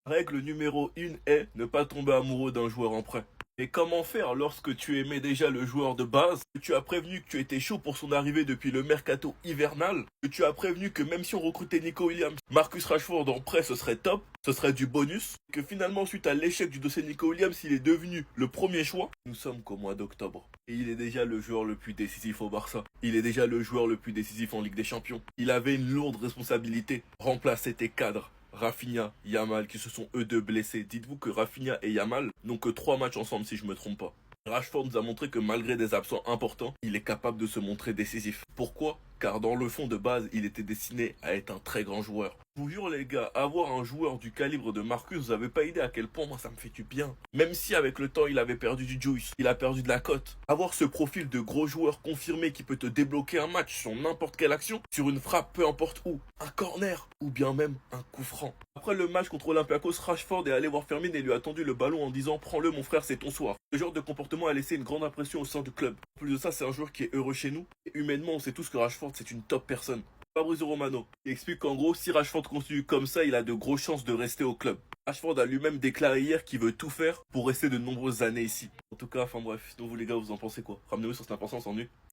Règle numéro 1 est ne pas tomber amoureux d'un joueur en prêt. Et comment faire lorsque tu aimais déjà le joueur de base, que tu as prévenu que tu étais chaud pour son arrivée depuis le mercato hivernal, que tu as prévenu que même si on recrutait Nico Williams, Marcus Rashford en prêt ce serait top, ce serait du bonus, que finalement suite à l'échec du dossier Nico Williams, il est devenu le premier choix. Nous sommes qu'au mois d'octobre. Et il est déjà le joueur le plus décisif au Barça. Il est déjà le joueur le plus décisif en Ligue des Champions. Il avait une lourde responsabilité, remplacer tes cadres. Rafinha, Yamal qui se sont eux deux blessés. Dites-vous que Rafinha et Yamal n'ont que 3 matchs ensemble si je me trompe pas. Rashford nous a montré que malgré des absents importants, il est capable de se montrer décisif. Pourquoi? Car dans le fond de base, il était destiné à être un très grand joueur. Je vous jure les gars, avoir un joueur du calibre de Marcus, vous avez pas idée à quel point moi ça me fait du bien. Même si avec le temps il avait perdu du juice, il a perdu de la cote. Avoir ce profil de gros joueur confirmé qui peut te débloquer un match sur n'importe quelle action, sur une frappe peu importe où, un corner ou bien même un coup franc. Après le match contre Olympiakos, Rashford est allé voir Firmine et lui a tendu le ballon en disant prends-le mon frère c'est ton soir. Ce genre de comportement a laissé une grande impression au sein du club. En plus de ça c'est un joueur qui est heureux chez nous. Et humainement on sait tous que Rashford c'est une top personne. Fabrizio Romano il explique qu'en gros si Rashford continue comme ça il a de grosses chances de rester au club. Rashford a lui-même déclaré hier qu'il veut tout faire pour rester de nombreuses années ici. En tout cas, enfin bref, donc vous les gars vous en pensez quoi? Ramenez-vous sur cette importance en nu.